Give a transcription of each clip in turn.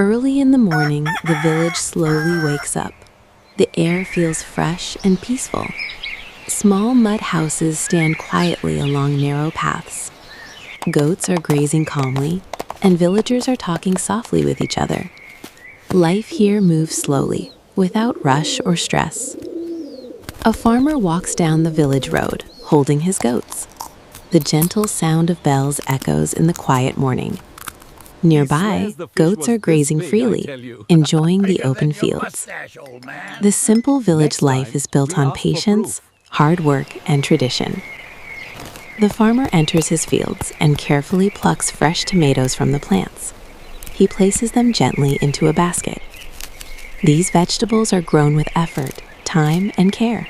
Early in the morning, the village slowly wakes up. The air feels fresh and peaceful. Small mud houses stand quietly along narrow paths. Goats are grazing calmly, and villagers are talking softly with each other. Life here moves slowly, without rush or stress. A farmer walks down the village road, holding his goats. The gentle sound of bells echoes in the quiet morning. Nearby, goats are grazing freely, enjoying the open fields. This simple village life is built on patience, hard work, and tradition. The farmer enters his fields and carefully plucks fresh tomatoes from the plants. He places them gently into a basket. These vegetables are grown with effort, time, and care.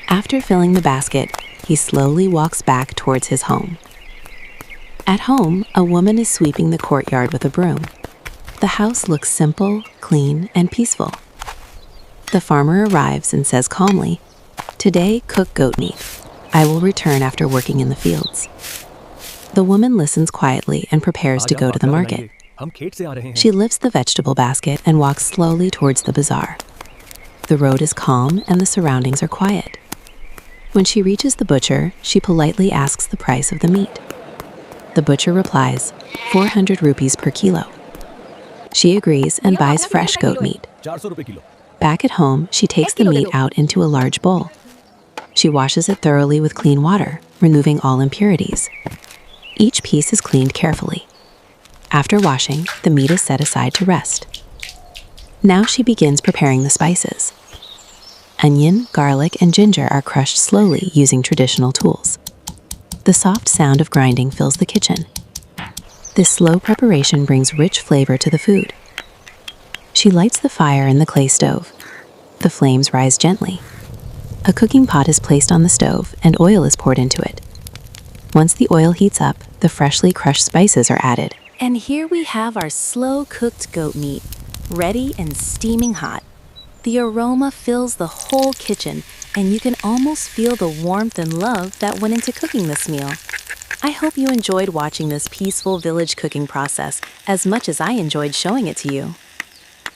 After filling the basket, he slowly walks back towards his home. At home, a woman is sweeping the courtyard with a broom. The house looks simple, clean, and peaceful. The farmer arrives and says calmly, "Today, cook goat meat. I will return after working in the fields." The woman listens quietly and prepares to go to the market. She lifts the vegetable basket and walks slowly towards the bazaar. The road is calm and the surroundings are quiet. When she reaches the butcher, she politely asks the price of the meat. The butcher replies, 400 rupees per kilo. She agrees and buys fresh goat meat. Back at home, she takes the meat out into a large bowl. She washes it thoroughly with clean water, removing all impurities. Each piece is cleaned carefully. After washing, the meat is set aside to rest. Now she begins preparing the spices. Onion, garlic, and ginger are crushed slowly using traditional tools. The soft sound of grinding fills the kitchen. This slow preparation brings rich flavor to the food. She lights the fire in the clay stove. The flames rise gently. A cooking pot is placed on the stove and oil is poured into it. Once the oil heats up, the freshly crushed spices are added. And here we have our slow-cooked goat meat, ready and steaming hot. The aroma fills the whole kitchen, and you can almost feel the warmth and love that went into cooking this meal. I hope you enjoyed watching this peaceful village cooking process as much as I enjoyed showing it to you.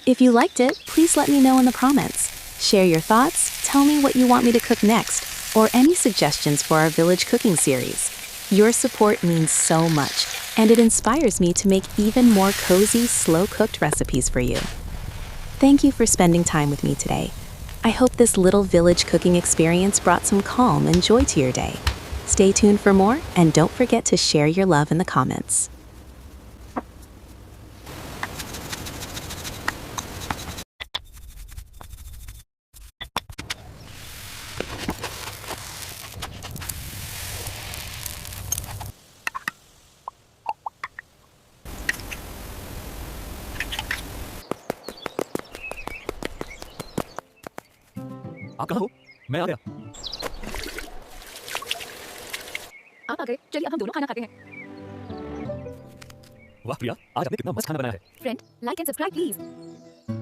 If you liked it, please let me know in the comments. Share your thoughts, tell me what you want me to cook next, or any suggestions for our village cooking series. Your support means so much, and it inspires me to make even more cozy, slow-cooked recipes for you. Thank you for spending time with me today. I hope this little village cooking experience brought some calm and joy to your day. Stay tuned for more, and don't forget to share your love in the comments. आप कहाँ हो? मैं आ गया। आप आ गए, चलिए अब हम दोनों खाना खाते हैं। वाह प्रिया, आज आपने कितना मस्त खाना बनाया है। Friend, like and subscribe please.